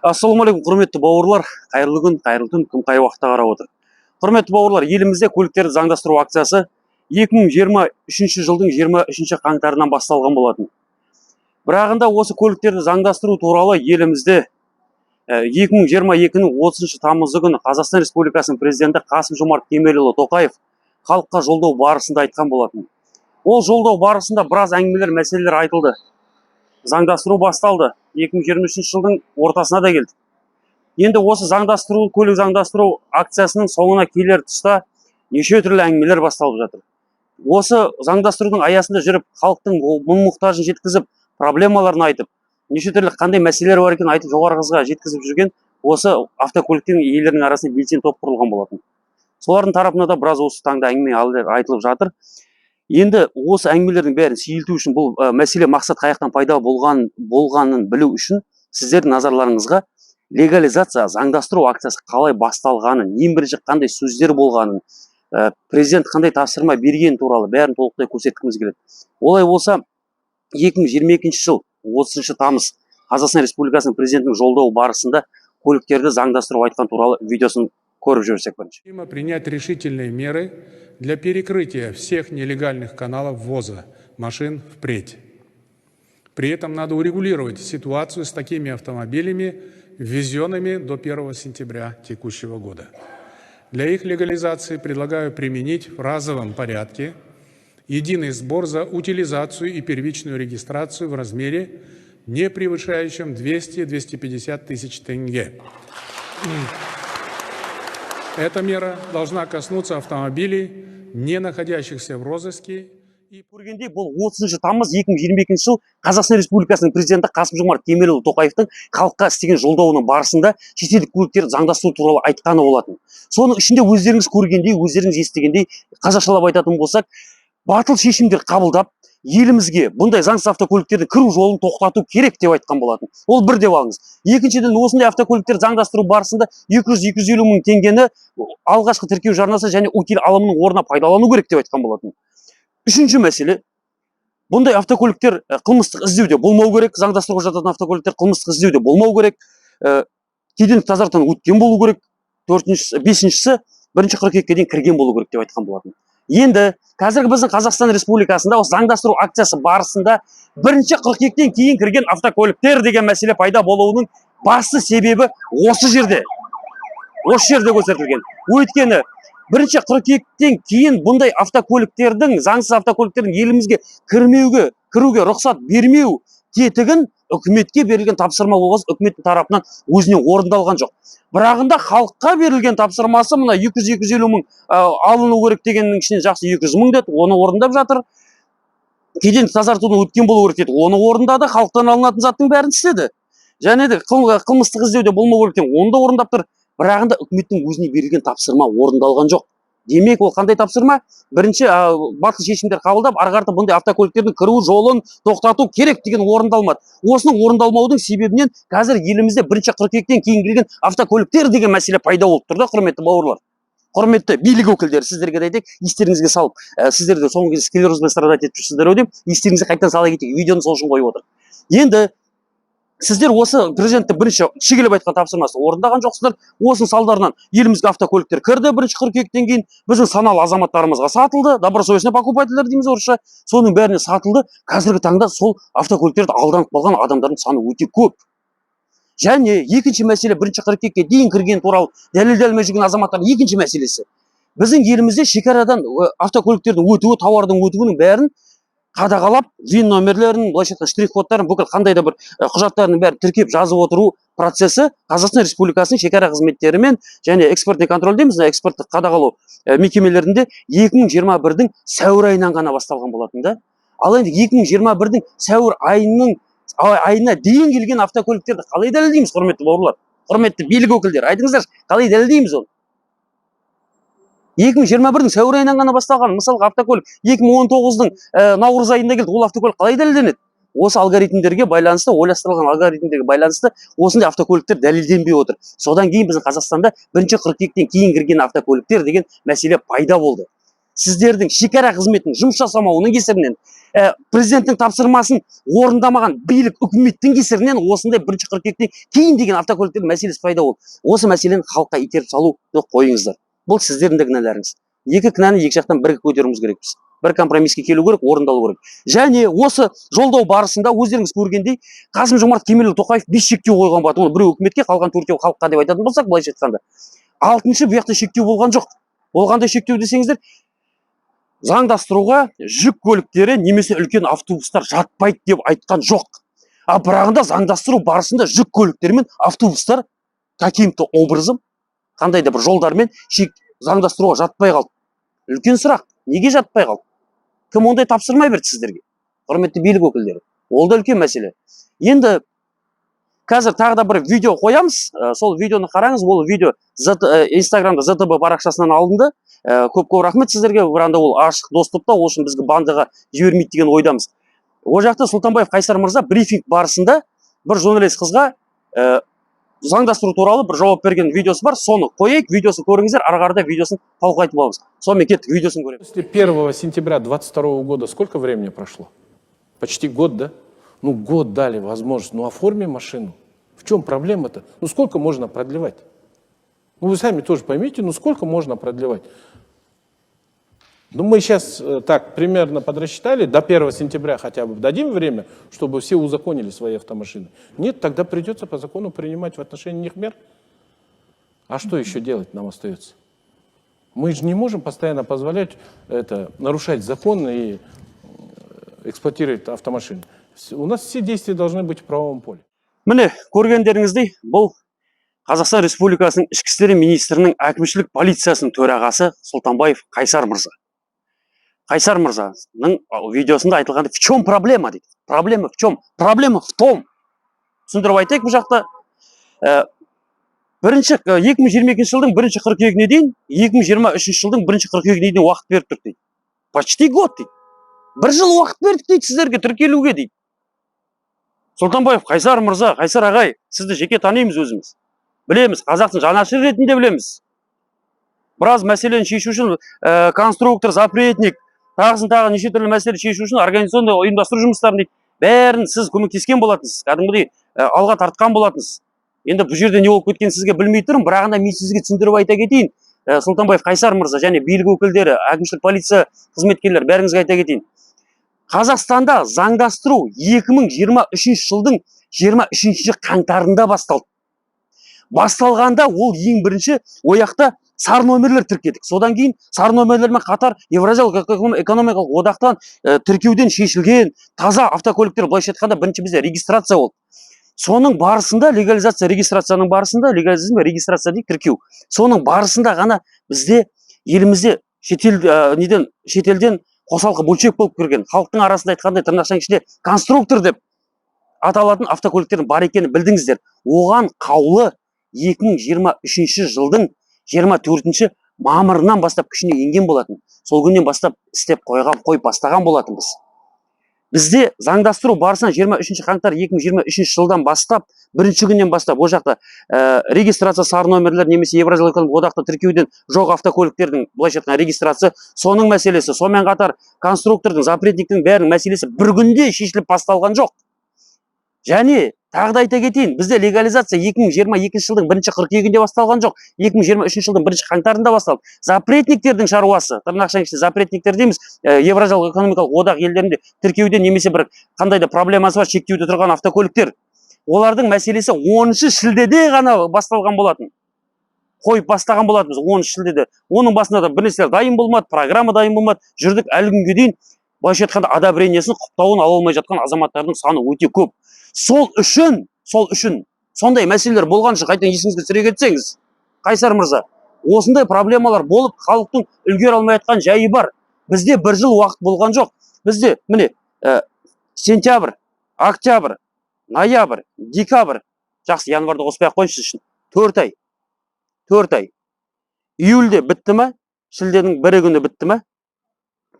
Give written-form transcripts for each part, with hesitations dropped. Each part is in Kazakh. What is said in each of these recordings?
Ассалаумағалейкум, құрметті бауырлар. Қайырлы күн, қайырлы түн, кім қай уақытта қарап отыр. Құрметті бауырлар, елімізде көліктерді заңдастыру акциясы 2023 жылдың 23 қаңтарынан басталған болатын. Бірағында осы көліктерді заңдастыру туралы елімізде 2022-нің 30 тамызы күні Қазақстан Республикасының президенті Қасым-Жомарт Кемелұлы Тоқаев халыққа жолдау барысында айтқан болатын. Ол жолдау барысында біраз әңгімелер, мәселелер айтылды. Заңдастыру басталды. 2023 жылдың ортасына да келді. Енді осы көлік заңдастыру акциясының соңына келер тұста неше түрлі әңгімелер басталып жатыр. Осы заңдастырудың аясында жүріп, халықтың мұң-мұқтажын жеткізіп, проблемаларын айтып, неше түрлі қандай мәселелер бар екенін айтып жоғары қызға жеткізіп жүрген осы автокөліктің иелерінің арасында белсенді топ құрылған болатын. Солардың тарапына да біраз осы таңда әңгіме айтылып жатыр. Енді осы әңгімелердің бәрін сейілту үшін, бұл мәселе мақсат қаяқтан пайда болғанын білу үшін сіздердің назарларыңызға легализация, заңдастыру акциясы қалай басталғанын, ең бірінші қандай сөздер болғанын, президент қандай тапсырма берген туралы бәрін толықтай көрсеткіміз келеді. Олай болса, 2022 жыл 30 тамыз Қазақстан Республикасының президентінің жолдауы барысында көліктерді заңдастыру айтқан туралы видеосын көріп жүрсек бірінші. Необходимо принять решительные меры для перекрытия всех нелегальных каналов ввоза машин впредь. При этом надо урегулировать ситуацию с такими автомобилями, ввезенными до 1 сентября текущего года. Для их легализации предлагаю применить в разовом порядке единый сбор за утилизацию и первичную регистрацию в размере, не превышающем 200-250 тысяч тенге. Эта мера должна коснуться автомобилей, не находящихся в розыске. Көргендей, бұл 30 тамыз 2022 жыл Қазақстан Республикасының президенті Қасым-Жомарт Кемелұлы Тоқаевтың халыққа істеген жолдауының барысында шетелдік көліктерді заңдастыру туралы айтқаны болатын. Соның ішінде өздеріңіз көргендей, өздеріңіз естігендей, қазақшалап айтатын болсақ, батыл шешімдер қабылдап, елімізге бұндай заңсыз автокөліктерді кіру жолын тоқтату керек деп айтқан болатын. Ол бір деп алыңыз. Екіншіден, осындай автокөліктерді заңдастыру барысында 200-250 мың теңгені алғашқы тіркеу жарнасы және утиль алымының орнына пайдалану керек деп айтқан болатын. Үшінші мәселе, бұндай автокөліктер қылмыстық іздеуде болмау керек, заңдастыруға жататын автокөліктер қылмыстық іздеуде болмау керек, кедендік тазартудан өткен болу керек, бесіншісі, 1 қыркүйекке дейін кірген болу керек деп айтқан болатын. Енді қазіргі біздің Қазақстан Республикасында осы заңдастыру акциясы барысында 1 қыркүйектен кейін кірген автокөліктер деген мәселе пайда болуының басты себебі осы жерде көрсетілген. Өйткені 1 қыркүйектен кейін бұндай автокөліктердің, заңсыз автокөліктердің елімізге кіруге рұқсат бермеу тетігін үкіметке берілген тапсырма болғыз, үкіметтің тарапынан өзіне орындалған жоқ. Бірағында халыққа берілген тапсырмасы мына 200-250 мың алыну керек дегеннің ішінен жақсы 200 мың деді, оны орындап жатыр. Кедендік тазартудан өткен болу керек деді, оны орындады, халықтан алынатын заттың бәрін істеді. Және де қылмыстық іздеуде болмау керек деді, оны да орындап тұр. Бірағында үкіметтің өзіне берілген тапсырма орындалған жоқ. Демек, ол қандай тапсырма? Бірінші, батыл шешімдер қабылдап, ары-қарта бұндай автокөліктердің кіру жолын тоқтату керек деген орындалмады. Осының орындалмаудың себебінен қазір елімізде 1 қыркүйектен кейін келген автокөліктер деген мәселе пайда болып тұр да, құрметті бауырлар. Құрметті билік өкілдері, сіздерге де айтайық, естеріңізге салып, сіздер де соңғы кезде склерозбен страдать етіп жүрсіздер ау деймін, естеріңізге қайтадан сала кетейік, видеоны сол үшін қойып отыр. Енді сіздер осы президенттің бірінші шегелеп айтқан тапсырмасы орындаған жоқсыздар. Осының салдарынан елімізге автокөліктер кірді 1 қыркүйектен кейін, біздің саналы азаматтарымызға сатылды, добросовестный покупательдер дейміз орысша, соның бәріне сатылды. Қазіргі таңда сол автокөліктерді алданып қалған адамдардың саны өте көп. Және екінші мәселе, 1 қыркүйекке дейін кірген туралы дәлелделмей жүрген азаматтардың екінші мәселесі. Біздің елімізде шекарадан автокөліктердің өтуі, тауардың өтуінің бәрін қадағалап, VIN номерлерін, былайша айтқанда штрих-кодтарын, бүкіл қандай да бір құжаттарының бәрін тіркеп жазып отыру процесі Қазақстан Республикасының шекара қызметтерімен және экспортный контроль дейміз, экспорттық қадағалау мекемелерінде 2021-дің сәуір айынан ғана басталған болатын да. Ал енді 2021-дің сәуір айына дейін келген автокөліктерді қалай дәлелдейміз, құрметті бауырлар? Құрметті билік өкілдері, айтыңыздар, қалай дәлелдейміз оны? 2021-дің сәуір айынан ғана басталған, мысалға автокөлік 2019-дың наурыз айында келді, ол автокөлік қалай дәлелденеді? Осы алгоритмдерге байланысты, ойластырылған алгоритмдерге байланысты осындай автокөліктер дәлелденбей отыр. Содан кейін біздің Қазақстанда 1 қыркүйектен кейін кірген автокөліктер деген мәселе пайда болды. сіздердің шекара қызметінің жұмыс жасамауының кесірінен, президенттің тапсырмасын орындамаған билік үкіметтің кесірінен осындай 1-қыркүйектен кейін деген автокөліктердің мәселесі пайда болды. Осы мәселені халыққа итеріп салуды қойыңыздар. Бұл сіздердің де кінәларыңыз. Екі кінәні екі жақтан бірге көтеруіміз керекпіз. Бір компромиске келу керек, орындалу керек. Және осы жолдау барысында өздеріңіз көргендей, Қасым-Жомарт Кемелұлы Тоқаев 5 шектеу қойған болады. Оны біреу үкіметке, қалған 4-еу халыққа деп айтатын болсақ, былайша айтқанда. 6-шы бұяқта шектеу болған жоқ. Ол қандай шектеу десеңіздер, заңдастыруға жүк көліктері немесе үлкен автобустар жатпайды деп айтқан жоқ. Бірағында заңдастыру барысында жүк көліктері мен автобустар каким-то образом, қандай да бір жолдармен заңдастыруға жатпай қалды. Үлкен сұрақ, неге жатпай қалды? Кім ондай тапсырмай берді сіздерге? Құрметті билік өкілдері. Ол да үлкен мәселе. Енді қазір тағы да бір видео қоямыз. Сол видеоны қараңыз. Ол видео Инстаграмда ЗТБ парақшасынан алынды. Көп рахмет сіздерге. Біранда ол ашық доступта, ол үшін бізге бандаға жібермейді деген ойдамыз. Ол жақта Сұлтанбаев Қайсар мырза брифинг барысында бір журналист қызға заңдастыру туралы бір жауап берген видеосы бар. Соны қойайық, видеосын көріңіздер, ары қарата видеосын талқылайтын боламыз. Сонымен кеттік, видеосын көреміз. После 1 сентября 2022 года сколько времени прошло? Почти год, да? Ну, год дали возможность. Ну, оформи машину. В чем проблема-то? Ну, сколько можно продлевать? Ну, вы сами тоже поймите, ну, сколько можно продлевать? Ну, мы сейчас так примерно подрасчитали, до 1 сентября хотя бы дадим время, чтобы все узаконили свои автомашины. Нет, тогда придется по закону принимать в отношении них мер. А что еще делать нам остается? Мы же не можем постоянно позволять нарушать закон и эксплуатировать автомашины. У нас все действия должны быть в правовом поле. Міне, көргендеріңіздей, бұл Қазақстан Республикасының ішкі істер министрінің әкімшілік полициясының төрағасы Сұлтанбаев Қайсар мырза. Қайсар мырзаның видеосында айтылғанда, в чем проблема дейді. Проблема в чем? Проблема в том. Түсіндіріп айтайық бұл жақта. 2022 жылдың 1 қыркүйегіне дейін, 2023 жылдың 1 қыркүйегіне дейін уақыт беріп тұр дейді. Почти год дейді. Бір жыл уақыт бердік дейді сіздерге тіркелуге дейді. Сұлтанбаев Қайсар мырза, Қайсар ағай, сізді жеке танимыз өзіміз. Білеміз, қазақтың жанашыры ретінде білеміз. Біраз мәселені шешу үшін конструктор, запретник, тағы неше түрлі мәселе шешу үшін организационды ұйымдастыру жұмыстарын дейді. Бәрін сіз көмектескен болатынсыз, кәдімгідей алға тартқан болатынсыз. Енді бұл жерде не болып кеткен сізге білмей тұрмын, бірағында мен сізге түсіндіріп айта кетейін. Сұлтанбаев Қайсар мырза және билік өкілдері, әкімшілік полиция қызметкерлері, бәріңізге айта кетейін. Қазақстанда заңдастыру 2023 жылдың 23 қаңтарында басталды. Басталғанда ол ең бірінші ояқта сар номерлер тіркедік. Содан кейін сар номерлермен қатар Евразиялық экономикалық одақтан тіркеуден шешілген таза автокөліктер, былайша айтқанда бірінші бізде регистрация болды. Соның барысында легализация, регистрацияның барысында регистрация дейді, тіркеу. Соның барысында ғана бізде елімізде шетелден қосалқы бөлшек болып кірген, халықтың арасында айтқандай тырнақшаның ішінде конструктор деп аталатын автокөліктердің бар екенін білдіңіздер. Оған қаулы 2023 жылдың 24 мамырынан бастап күшіне енген болатын. Сол күннен бастап істеп қойып бастаған болатынбыз. Бізде заңдастыру барысынан 23 қаңтар 2023 жылдан бастап, бірінші күннен бастап, ол жақта регистрация сар номерлер немесе Евразиялық экономикалық одақта тіркеуден жоқ автокөліктердің былайша айтқан регистрация, соның мәселесі, сонымен қатар конструктордың, запретниктің бәрінің мәселесі бір күнде шешіліп басталған жоқ. Және тағы да айта кетейін, бізде легализация 2022 жылдың 1 қыркүйегінде басталған жоқ, 2023 жылдың 1 қаңтарында басталды. Запретниктердің шаруасы, тырнақшаның ішінде запретниктер дейміз, Евразиялық экономикалық одақ елдерінде тіркеуден немесе бір қандай да проблемасы бар, шектеуде тұрған автокөліктер. Олардың мәселесі 10 шілдеде ғана басталған болатын. Қойып бастаған болатынбыз 10 шілдеде. Оның басында да бір нәрселер дайын болмады, программа дайын болмады. Жүрдік әлі күнге дейін, былайша айтқанда одобрениесін, құптауын ала алмай жатқан азаматтардың саны өте көп. Сол үшін сондай мәселелер болған үшін қайтадан есіңізге түсіре кетсеңіз, Қайсар мырза, осындай проблемалар болып, халықтың үлгере алмай жатқан жайы бар. Бізде бір жыл уақыт болған жоқ. Бізде міне сентябрь, октябрь, ноябрь, декабрь, жақсы, январды қоспай ақ қойыңызшы үшін 4 ай. Июльде бітті ма? Шілденің 1 күні бітті ма?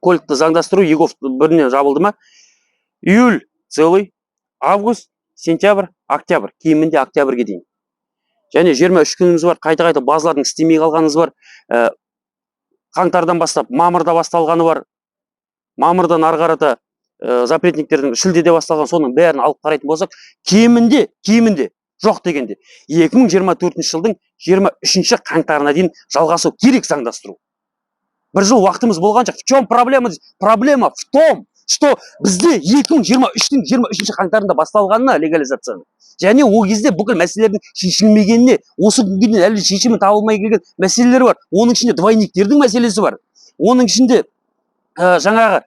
Көлікті заңдастыру егов бірінен жабылды ма? Июль целый, август, сентябрь, октябрь, кейінінде октябрьге дейін. Және 23 күніміз бар, қайта базалардың істемей қалғанымыз бар. қаңтардан бастап мамырда басталғаны бар. Мамырдан ары қарата запретниктердің шілдеде басталған, соның бәрін алып қарайтын болсақ, кемінде жоқ дегенде 2024 жылдың 23 қаңтарына дейін жалғасу керек заңдастыру. Бір жыл уақытымыз болған жоқ. В чем проблема? Проблема в том, что бізде 2023-тің 23 қаңтарында басталғанына легализацияны. Және ол кезде бүкіл мәселелердің шешілмегеніне, осы күнге дейін әлі шешімі табылмай келген мәселелер бар. Оның ішінде двойниктердің мәселесі бар. Оның ішінде жаңағы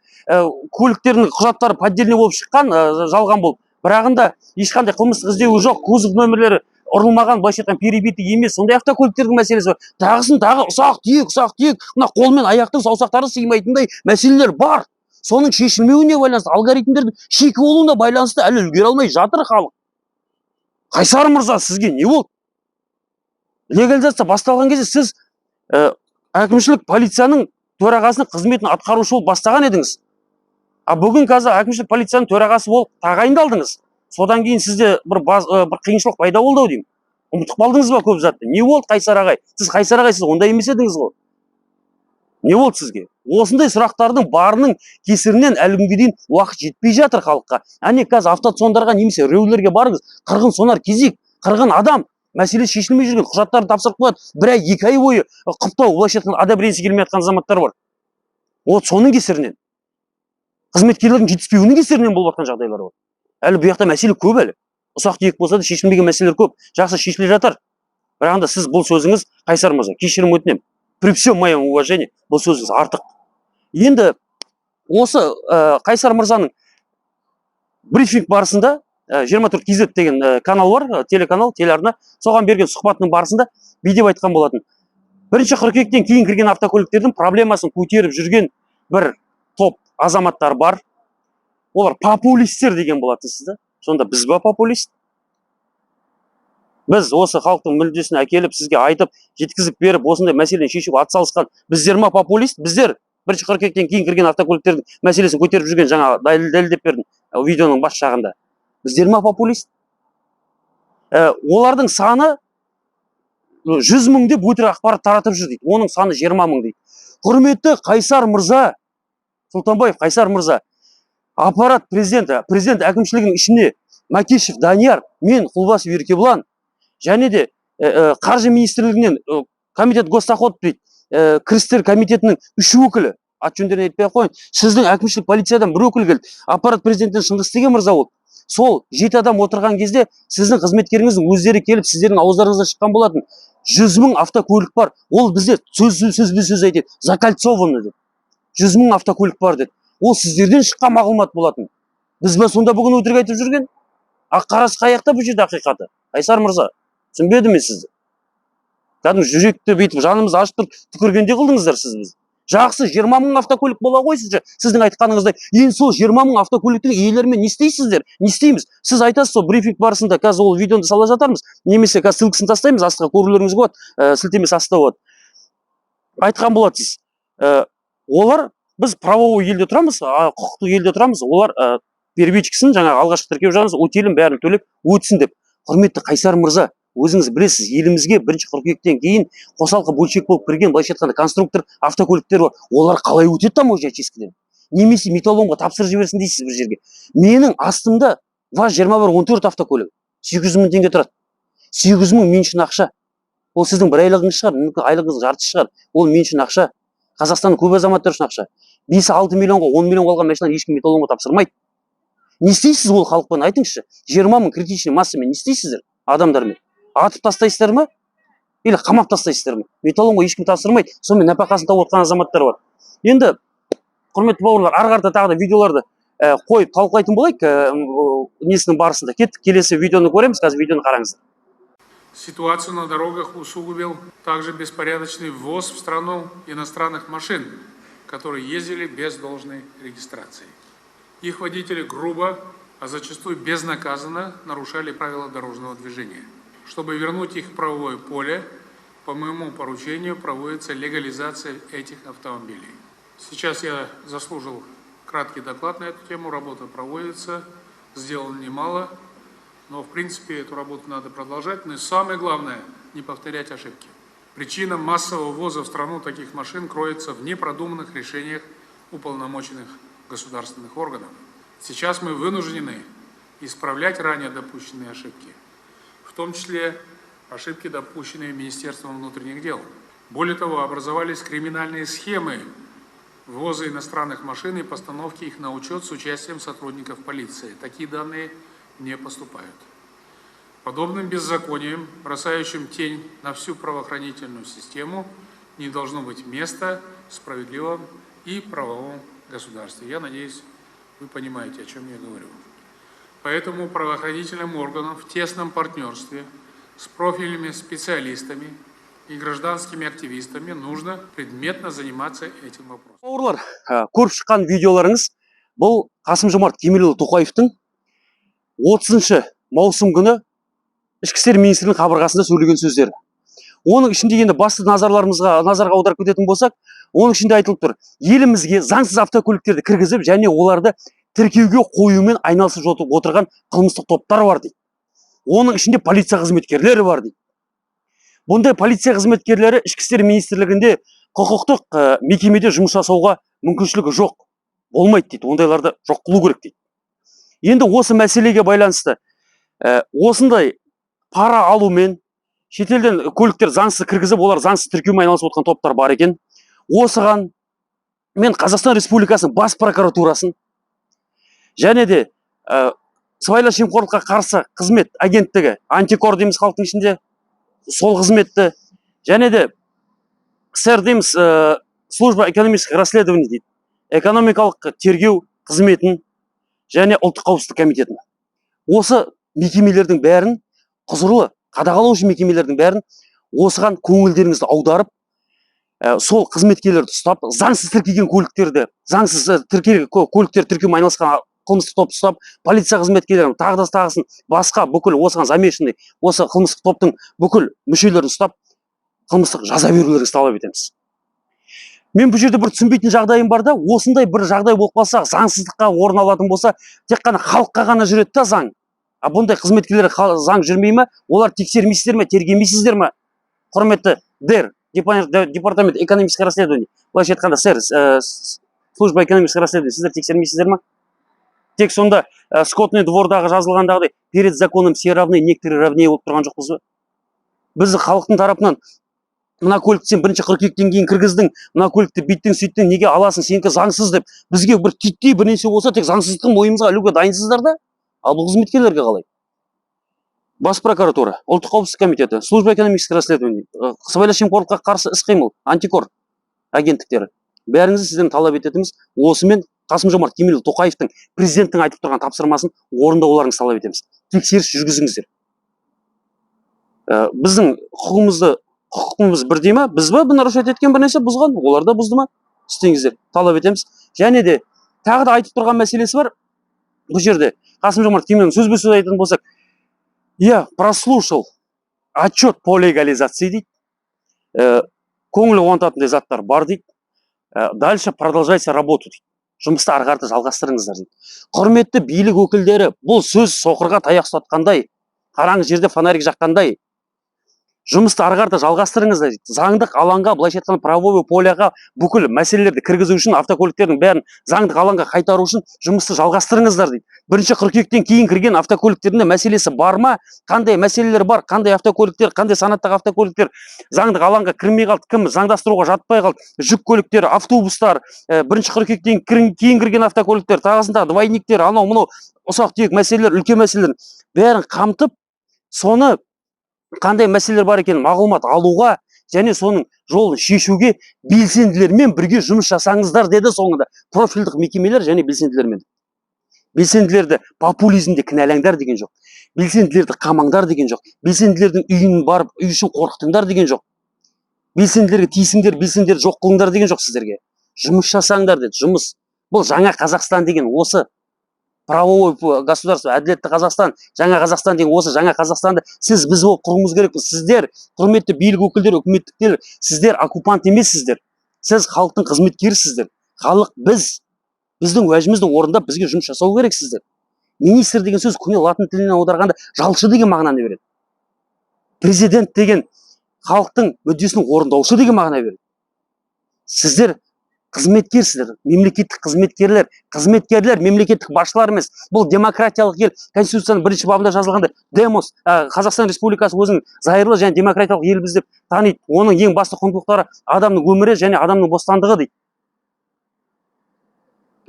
көліктердің құжаттары поддельный болып шыққан, жалған болып. Бірағында ешқандай қылмыстық іздеуі жоқ, кузов нөмірлері ұрылмаған, былайша айтқан перебитік емес, сондай автокөліктердің мәселесі бар. Тағысын тағы ұсақ-түйек, мына қол мен аяқтың саусақтары сыймайтындай мәселелер бар. Соның шешілмеуіне байланысты, алгоритмдердің шикі болуына байланысты әлі үлгере алмай жатыр халық. Қайсар мырза, сізге не болды? Легализация басталған кезде сіз әкімшілік полицияның төрағасының қызметін атқарушы болып бастаған едіңіз. А бүгін қазір әкімшілік полицияның төрағасы болып тағайындалдыңыз. Содан кейін сізде бір қиыншылық пайда болды ау деймін. Ұмытып қалдыңыз ба көп затты? Не болды Қайсар ағай? Сіз Қайсар ағай, сіз ондай емес едіңіз ғой. Не болды сізге? Осындай сұрақтардың барының кесірінен әлі күнге дейін уақыт жетпей жатыр халыққа. Әне қазір автотсондарға немесе реулерге барыңыз, қырғын сонар кезек, қырғын адам мәселе шешілмей жүрген, құжаттарды тапсырып қояды, бір ай, 2 ай бойы құптау, былайша айтқанда одобрениесі келмей жатқан азаматтар бар. Вот соның кесірінен, қызметкерлердің жетіспеуінің кесірінен болып жатқан жағдайлар бар. Әлі бұл жақта мәселе көп әлі. Ұсақ-түйек болса да шешілмеген мәселелер көп. Жақсы шешіле жатыр. Бірақ сіз бұл сөзіңіз, Қайсар мырза, кешірім өтінемін. При всем моем уважении, бұл сөзіңіз артық. Енді осы Қайсар мырзаның брифинг барысында 24 KZ деген канал бар, телеканал, телеарна, соған берген сұхбатының барысында видео айтқан болатын. 1 қыркүйектен кейін кірген автокөліктердің проблемасын көтеріп жүрген бір топ азаматтар бар. Олар популистер деген болатынсыз да. Сонда біз ба популист? Біз осы халықтың мүддесін әкеліп, сізге айтып, жеткізіп беріп, осындай мәселені шешуге атсалысқан біздер ма популист? Біздер 1 қыркүйектен кейін кірген автокөліктердің мәселесін көтеріп жүрген, жаңа дәлелдеп бердім видеоның бас жағында. Біздер ма популист? Олардың саны 100 мың деп өтірік ақпарат таратып жүр дейді. Оның саны 20 мың дейді. Құрметті Қайсар мырза, Сұлтанбаев Қайсар мырза, аппарат президент әкімшілігінің ішіне Макешев Данияр, мен Құлбасов Еркебұлан, және де қаржы министрлігінен комитет госдоход дейді, кірістер комитетінің 3 өкілі, ат жөндерін айтпай ақ қояйын, сіздің әкімшілік полициядан 1 өкіл келді, аппарат президенттен Шыңғыс деген мырза болды. Сол 7 адам отырған кезде сіздің қызметкеріңіздің өздері келіп, сіздердің ауыздарыңыздан шыққан болатын. 100 мың автокөлік бар. Ол бізде сөз айтады, закольцованы деді. 100 мың автокөлік бар деді. Ол сіздерден шыққан мағлұмат болатын. Біз бе сонда бүгін өтірік айтып жүрген? Ақ қарасы қаяқта бұл жерде ақиқаты? Қайсар мырза, түсінбедім мен сізді. Кәдімгі жүректі бүйтіп жанымызды ашып түкіргендей қылдыңыздар сіз бізді. Жақсы, 20 мың автокөлік бола қойсыз, сіздің айтқаныңыздай. Ең сол 20 мың автокөліктің иелерімен не істейсіздер? Не істейміз? Сіз айтасыз, сол брифинг барысында қазір ол видеоны сала жатармыз, немесе қазір ссылкасын тастаймыз, астыға көрулеріңізге болады, сілтемесі астында болады. Айтқан болатсыз. Олар, біз правовой елде тұрамыз, құқықты елде тұрамыз, олар перебежчиксін, жаңағы алғашқы тіркеу жағымыз, өтелім бәрін төлеп өтсін деп. Құрметті Қайсар мырза, өзіңіз білесіз, елімізге 1 қыркүйектен кейін қосалқы бөлшек болып кірген, былайша айтқанда конструктор автокөліктер бар. Олар қалай өтеді таможня очисткіден? Немесе металломға тапсырып жіберсін дейсіз бір жерге. Менің астымда ВАЗ-21-14 автокөлік 800 мың теңге тұрады. 800 мың мен үшін ақша. Ол сіздің бір айлығыңыз шығар, мүмкін айлығыңыз жартысы шығар. Ол мен үшін ақша. Қазақстанның көп азаматтары үшін ақша. 5-6 миллионға, 10 миллионға алған машиналар ешкім металломға тапсырмайды. Не істейсіз ол халықпен, айтыңызшы. 20 мың критичный массамен не істейсіздер адамдармен? Атып тастайсыздар ма? Или қамап тастайсыздар ма? Металломға ешкім тапсырмайды. Сонымен нәпақасын тауып отқан азаматтар бар. Енді құрметті бауырлар, ары қарата тағы да видеоларды қойып талқылайтын болайық, несінің барысында. Кеттік, келесі видеоны көреміз, қазір видеоны қараңыздар. Ситуацию на дорогах усугубил также беспорядочный ввоз в страну иностранных машин, которые ездили без должной регистрации. Их водители грубо, а зачастую безнаказанно нарушали правила дорожного движения. Чтобы вернуть их в правовое поле, по моему поручению проводится легализация этих автомобилей. Сейчас я заслужил краткий доклад на эту тему, работа проводится, сделано немало, но в принципе эту работу надо продолжать, но и самое главное, не повторять ошибки. Причина массового ввоза в страну таких машин кроется в непродуманных решениях уполномоченных государственных органов. Сейчас мы вынуждены исправлять ранее допущенные ошибки, в том числе ошибки, допущенные Министерством внутренних дел. Более того, образовались криминальные схемы ввоза иностранных машин и постановки их на учет с участием сотрудников полиции. Такие данные не поступают. Подобным беззаконием, бросающим тень на всю правоохранительную систему, не должно быть места в справедливом и правовом государстве. Я надеюсь, вы понимаете, о чем я говорю. Поэтому правоохранительным органам в тесном партнерстве с профильными специалистами и гражданскими активистами нужно предметно заниматься этим вопросом. Бауырлар, көріп шыққан видеоларыңыз бұл Қасым-Жомарт Кемелұлы Тоқаевтың 30 маусым күні Ішкі істер министрінің қабырғасында сөйлеген сөздері. Оның ішінде енді басты назарға аударып кететін болсақ, оның ішінде айтылып тұр: елімізге заңсыз автокөліктерді кіргізіп, және оларды тіркеуге қоюмен айналысып отырған қылмыстық топтар бар дейді. Оның ішінде полиция қызметкерлері бар дейді. Бұндай полиция қызметкерлері Ішкі істер министрлігінде құқықтық мекемеде жұмыс жасауға мүмкіншілігі жоқ, болмайды дейді. Ондайларды жоқ қылу керек дейді. Енді осы мәселеге байланысты осындай пара алумен шетелден көліктер заңсыз кіргізіп, олар заңсыз тіркеумен айналысып отырған топтар бар екен. Осыған мен Қазақстан Республикасының бас прокуратурасын және де сыбайлас жемқорлыққа қарсы қызмет агенттігі, антикор дейміз халықтың ішінде, сол қызметті, және де СЭР дейміз, служба экономических расследований дейді, экономикалық тергеу қызметін және ұлттық қауіпсіздік комитетін. Осы мекемелердің бәрін, құзырлы қадағалаушы мекемелердің бәрін осыған көңілдеріңізді аударып, сол қызметкерлерді ұстап, заңсыз тіркеген көліктерді, заңсыз көліктер тіркеумен айналысқан қылмыстық топты ұстап, полиция қызметкерлерін, тағысын басқа бүкіл осыған замешанный, осы қылмыстық топтың бүкіл мүшелерін ұстап, қылмыстық жаза берулеріңізді талап етеміз. Мен бұл жерде бір түсінбейтін жағдайым бар да, осындай бір жағдай болып қалса, заңсыздыққа орын алатын болса, тек қана халыққа ғана жүреді да заң. А бұндай қызметкерлер заң жүрмей ме? Олар тексермейсіздер ме, тергемейсіздер ме? Құрметті ДЭР, департамент экономических расследований, былайша айтқанда СЭР, служба экономических расследований, сіздер тексермейсіздер ме? Тек сонда скотный двордағы жазылғандағыдай перед законом все равны, некоторые равнее болып тұрған жоқпыз ба? Біз халықтың тарапынан мына көлікті сен 1 қыркүйектен кейін кіргіздің, мына көлікті бүйттің сөйттің, неге аласың, сенікі заңсыз деп, бізге бір титтей бір нәрсе болса, тек заңсыздықтың мойнымызға ілуге дайынсыздар да? Ал бұл қызметкерлерге қалай? Бас прокуратура, ұлттық қауіпсіздік комитеті, служба экономических расследований, сыбайлас жемқорлыққа қарсы іс-қимыл, антикор агенттіктері. Бәріңізді сізден талап ететіміз, осымен Қасым-Жомарт Кемелұлы Тоқаевтың президенттің айтып тұрған тапсырмасын орындауларыңызды талап етеміз. Тексеріс жүргізіңіздер. Біздің құқығымыз бірдей ме? Біз ба нарушать еткен бір нәрсе бұзған? Олар да бұзды ма? Істеңіздер, талап етеміз. Және де тағы да айтып тұрған мәселесі бар. Бұл жерде Қасым-Жомарт Кемелұлы сөзбе-сөз айтатын болсақ, я прослушал отчет по легализации дейді, көңіл қуантатындай заттар бар дейді, дальше продолжайте работу дейді, жұмысты ары қарата жалғастырыңыздар дейді. Құрметті билік өкілдері, бұл сөз соқырға таяқ ұстатқандай, қараңғы жерде фонарик жаққандай, жұмысты ары қарата жалғастырыңыздар дейді. Заңдық алаңға, былайша айтқанда правовой поляға бүкіл мәселелерді кіргізу үшін, автокөліктердің бәрін заңдық алаңға қайтару үшін жұмысты жалғастырыңыздар дейді. 1 қыркүйектен кейін кірген автокөліктердің мәселесі бар ма? Қандай мәселелер бар? Қандай автокөліктер, қандай санаттағы автокөліктер заңдық алаңға кірмей қалды? Кім заңдастыруға жатпай қалды? Жүк көліктері, автобустар, 1 қыркүйектен кейін кірген автокөліктер, тағысында двойниктер, анау-мынау ұсақ-түйек мәселелер, үлкен мәселелер бәрін қамтып, соны қандай мәселелер бар екенін мағлұмат алуға және соның жолын шешуге белсенділермен бірге жұмыс жасаңыздар деді соңында профильдік мекемелер және белсенділермен. Белсенділерді популизмде кінәлаңдар деген жоқ. Белсенділерді қамаңдар деген жоқ. Белсенділердің үйін барып, үй үшін қорқытыңдар деген жоқ. Белсенділерге тиісіңдер, белсенділерді жоқ қылыңдар деген жоқ сіздерге. Жұмыс жасаңдар деді. Жұмыс. Бұл жаңа Қазақстан деген осы. Правовой государство, әділетті Қазақстан, жаңа Қазақстан деген осы жаңа Қазақстанды біз болып құруымыз керекпіз. Сіздер, құрметті билік өкілдері, үкіметтіктер, сіздер оккупант емессіздер. Сіз халықтың қызметкерісіздер. Халық біздің уәжімізді орындап бізге жұмыс жасау керексіздер. Министр деген сөз көне латын тілінен аударғанда жалшы деген мағынаны береді. Президент деген халықтың мүддесін орындаушы деген мағына береді. Сіздер қызметкерсіздер, мемлекеттік қызметкерлер мемлекеттік басшылар емес. Бұл демократиялық ел. Конституцияның 1-ші бабында жазылғандай, демос, Қазақстан Республикасы өзін зайырлы және демократиялық елбіз деп таниды. Оның ең басты құндылықтары адамның өмірі және адамның бостандығы дейді.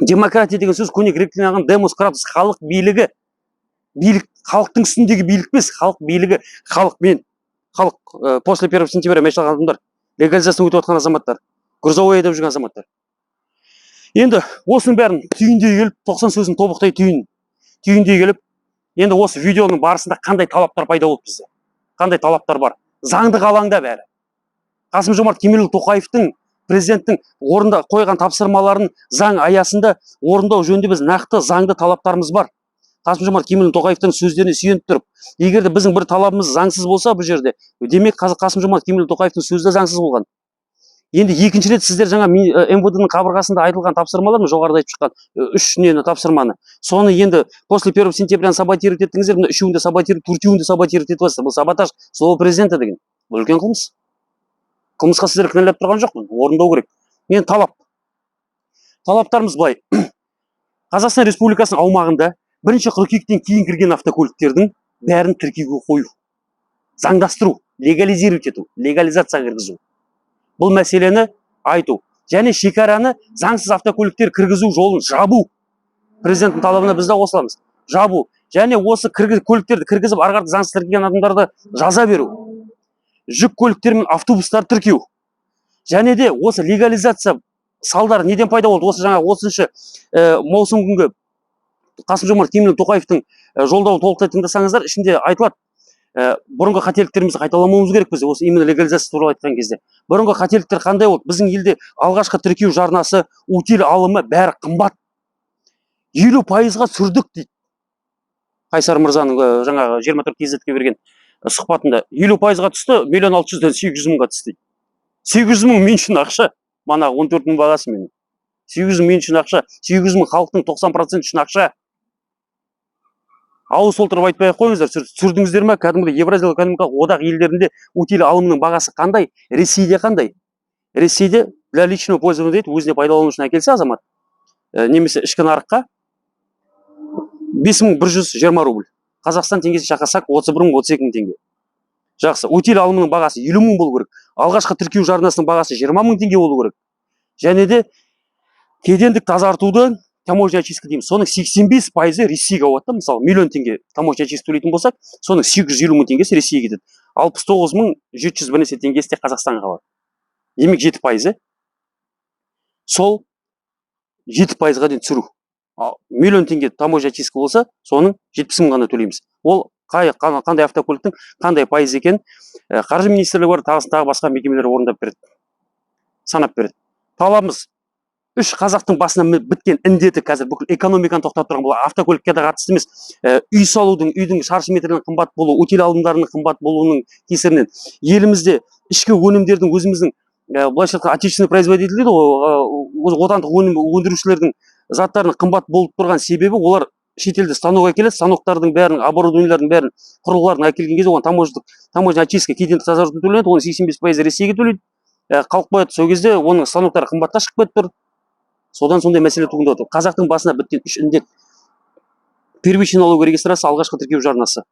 Демократия деген сөз көне грек тілінен алған демос кратос, халық билігі. Билік халықтың үстіндегі билік емес, халық билігі, халық после 1 сентября мешал адамдар, легализация өтіп жатқан азаматтар, грузовой айдап жүрген азаматтар. Енді осының бәрін түйіндей келіп, 90 сөздің тобықтай түйіндей келіп, енді осы видеоның барысында қандай талаптар пайда болды бізде? Қандай талаптар бар? Заңдық алаңда бәрі. Қасым-Жомарт Кемелұлы Тоқаевтың президенттің орында қойған тапсырмаларын заң аясында орындау жөнінде біз нақты заңды талаптарымыз бар. Қасым-Жомарт Кемелұлы Тоқаевтың сөздеріне сүйеніп тұрып, егер де біздің бір талабымыз заңсыз болса бұл жерде, демек Қасым-Жомарт Кемелұлы Тоқаевтың сөзі де заңсыз болған. Енді екінші рет сіздер жаңа МВД-ның қабырғасында айтылған тапсырмалар, жоғарыда айтып шыққан 3 нені тапсырманы. Соны енді после 1 сентябряны саботировать еттіңіздер, мына 3-інде саботировать, 4-інде саботировать етіп жатсыздар. Бұл саботаж, слово президента деген. Бұл үлкен қылмыс. Қылмысқа сіздер кінәлап тұрған жоқпын, орындау керек. Енді талаптарымыз былай. Қазақстан Республикасының аумағында 1 қыркүйектен кейін кірген автокөліктердің бәрін тіркеуге қою. Заңдастыру, легализировать ету, легализация кіргізу. Бұл мәселені айту. Және шекараны заңсыз автокөліктер кіргізу жолын жабу. Президенттің талабына біз де қосыламыз. Жабу. Және осы көліктерді кіргізіп, ары қарата заңсыз тіркеген адамдарды жаза беру. Жүк көліктер мен автобустар тіркеу. Және де осы легализация салдары неден пайда болды? Осы жаңа 30 маусым күнгі Қасым-Жомарт Кемелұлы Тоқаевтың жолдауын толықтай тыңдасаңыздар, ішінде айтылады. Бұрынғы қателіктерімізді қайталамауымыз керек біз, осы именно легализация туралы айтқан кезде. Бұрынғы қателіктер қандай болды? Біздің елде алғашқы тіркеу жарнасы, утиль алымы бәрі қымбат. 50%-ға сүрдік дейді. Қайсар мырзаның жаңағы 24 кезетке берген сұхбатында 50%-ға түсті, 1.600.000-ден 800.000-ға түсті. 800.000 мен үшін ақша, мана 14.000 бағасы мен. 800.000 мен үшін ақша, 800.000 халықтың 90% үшін ақша. Ауыз толтырып айтпай қойыңыздар, сүрдіңіздер ме? Кәдімгі Евразиялық экономикалық одақ елдерінде утиль алымының бағасы қандай? Ресейде қандай? Ресейде для личного пользования дейді, өзіне пайдалану үшін әкелсе азамат, немесе ішкі нарыққа 5120 рубль. Қазақстан теңгесін шақырсақ 31-32 теңге. Жақсы, утиль алымының бағасы 50.000 болу керек. Алғашқы тіркеу жарнасының бағасы 20.000 теңге болу керек. Және де кедендік тазартуды таможня очистка дейміз. Соның 85% Ресейге ауады. Мысалы, миллион теңге таможня очистка төлейтін болсақ, соның 850.000 теңгесі Ресейге кетеді. 69.700 бірнеше теңгесі де Қазақстанға қалады. Демек 7%. Сол 7%-ға дейін түсіру. Миллион теңге таможня очистка болса, соның 70.000 ғана төлейміз. Ол қандай автокөліктің қандай пайыз екен, қаржы министрлігі бар, тағы басқа мекемелер орындап береді. Санап береді. Талабымыз 3 қазақтың басына біткен індеті қазір бүкіл экономиканы тоқтап тұрған бұл автокөлікке де қатысты емес. Үй салудың, үйдің шаршы метрінің қымбат болуы, утиль алымдарының қымбат болуының кесірінен елімізде ішкі өнімдердің өзіміздің былайша айтқанда отечественный производитель дейді ғой, отандық өнім өндірушілердің заттарының қымбат болып тұрған себебі олар шетелде станок әкеледі, станоктардың бәрін, оборудованиялардың бәрін, құрылғыларын әкелген кезде оған таможня очистка кедендік тазарту төленеді, оның 85% Ресейге төлейді. Қалып қояды, сол кезде оның станоктары қымбатқа шығып кетіп тұр. Содан сондай мәселе туындап отыр. Қазақтың басына біткен 3 індет. Первичный налоговая регистрация, алғашқы тіркеу жарнасы,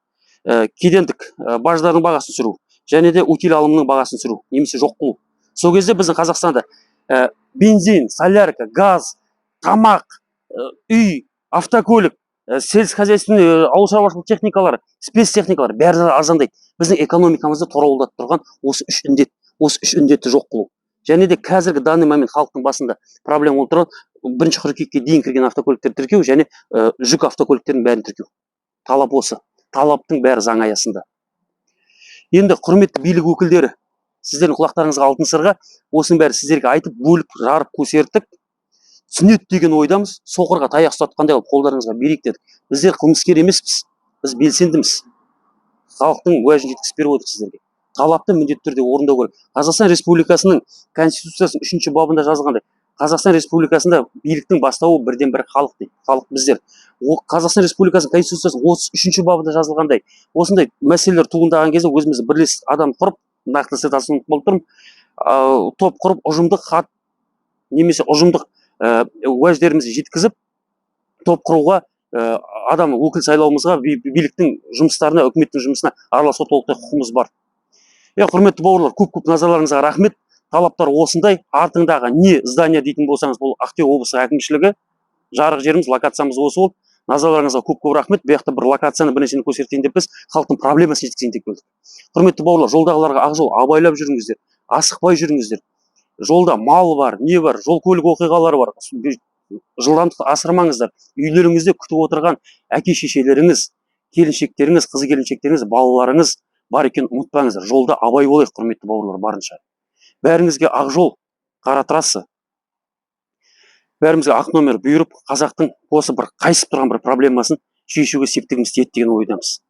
кедендік баждардың бағасын түсіру, және де утиль алымының бағасын түсіру, немесе жоқ қылу. Сол кезде біздің Қазақстанда бензин, солярка, газ, тамақ, үй, автокөлік, сельскохозяйственный ауыл шаруашылық техникалары, спецтехникалар бәрі арзандайды. Біздің экономикамызды торауылдатып тұрған осы 3 індет, осы 3 індетті жоқ қылу. Және де қазіргі данный момент халықтың басында проблема болып тұрған 1 қыркүйекке дейін кірген автокөліктерді тіркеу және жүк автокөліктердің бәрін тіркеу. Талап осы. Талаптың бәрі заң аясында. Енді құрметті билік өкілдері, сіздердің құлақтарыңызға алтын сырға осының бәрі сіздерге айтып, бөліп, жарып, көсерттік. Түсінеді деген ойдамыз. Соқырға таяқ ұстатқандай қылып қолдарыңызға берейік дедік. Біздер қылмыскер емеспіз. Біз белсендіміз. Халықтың уәжін жеткізіп беріп отырмыз сіздерге. Талапты міндетті түрде орындау керек. Қазақстан Республикасының Конституциясының 3-ші бабында жазылғандай, Қазақстан Республикасында биліктің бастауы бірден бір халық дейді. Халық біздер. Қазақстан Республикасының Конституциясының 33-ші бабында жазылғандай, осындай мәселелер туындаған кезде өзімізді бірлесіп адам құрып, нақты цитасын ұмытып болып тұрмын. Топ құрып ұжымдық хат немесе ұжымдық уәждерімізді жеткізіп, топ құруға, адам өкіл сайлауымызға, биліктің жұмыстарына, үкіметтің жұмысына араласуға толықтай құқығымыз бар. Құрметті бауырлар, көп назарларыңызға рахмет. Талаптар осындай. Артыңдағы не здание дейтін болсаңыз, бұл Ақтөбе облысы әкімшілігі, жарық жеріміз, локациямыз осы болды. Назарларыңызға көп рахмет. Бұл жақта бір локацияны, бір нәрсені көрсетейін деп біз халықтың проблемасын жеткізейін деп келдік. Құрметті бауырлар, жолдағыларға ақжол абайлап жүріңіздер, асықпай жүріңіздер. Жолда мал бар, не бар, жол көлік оқиғалары бар. Жылдамдықты асырмаңыздар. Үйлеріңізде күтіп отырған әке шешелеріңіз, келіншектеріңіз, қыз келіншектеріңіз, балаларыңыз бар екенін ұмытпаңыздар. Жолда абай болайық, құрметті бауырлар, барынша. Бәріңізге ақ жол, қара трасса, бәрімізге ақ номер бұйырып, қазақтың осы бір қайысып тұрған бір проблемасын шешуге септігіміз тиеді деген ойдамыз.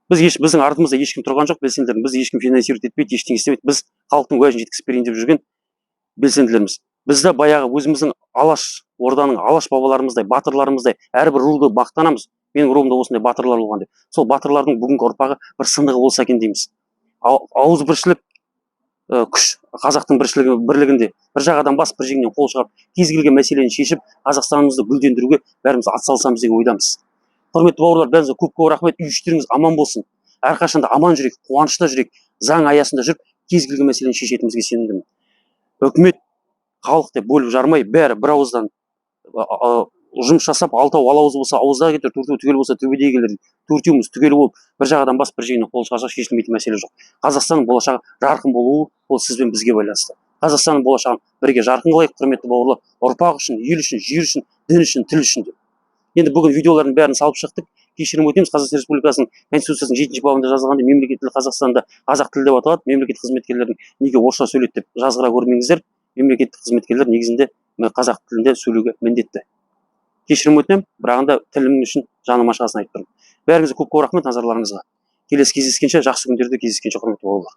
Біздің артымызда ешкім тұрған жоқ, белсенділердің. Біз ешкім финансировать етпейді, ештеңе істемейді. Біз халықтың уәжін жеткізіп берейін деп жүрген белсенділеріміз. Бізді баяғы өзіміздің Алаш орданың Алаш бабаларымыздай, батырларымыздай әрбір руды мақтанамыз. Менің руымда осындай батырлар болған деп. Сол батырлардың бүгінгі ұрпағы бір сындығы болса екен дейміз. Ауызбіршілік күш, қазақтың бірлігінде бір жағадан бас, бір жеңнен қол шығарып, кез келген мәселені шешіп, Қазақстанымызды гүлдендіруге бәріміз атсалысамыз деген ойдамыз. Құрметті бауырлар, бәріңізге көп рахмет. Үй-іштеріңіз аман болсын. Әрқашанда аман жүрек, қуанышта жүрек, заң аясында жүріп, кез келген мәселені шешетімізге сенімдімін. Үкімет, халық деп бөліп жармай, бәрі бір ауыздан жұмыс жасап, алтау алауыз болса ауызда кетер, төртеу түгел болса төбеде келер. Төртеуміз түгел болып, бір жағадан бас, бір жеңнен қол шығарсақ шешілмейтін мәселе жоқ. Қазақстанның болашағы жарқын болуы, ол сіз бен бізге байланысты. Қазақстанның болашағын бірге жарқын қылайық, құрметті бауырлар, ұрпақ үшін, ел үшін, жер үшін, дін үшін, тіл үшін деп. Енді бүгін видеолардың бәрін салып шықтық. Кешірім өтінеміз. Қазақстан Республикасының Конституциясының 7-ші бабында жазылғандай, мемлекеттік тіл Қазақстанда қазақ тілі деп аталады. Мемлекеттік қызметкерлердің неге орысша сөйлейді деп жазғыра көрмеңіздер. Мемлекеттік қызметкерлер негізінде қазақ тілінде сөйлеуге міндетті. Кешірім өтінемін, бірағында тілім үшін жаным ашығасын айтып тұрмын. Бәріңізге көп рахмет назарларыңызға. Келесі кездескенше, жақсы күндерде кездескенше, құрметті бауырлар.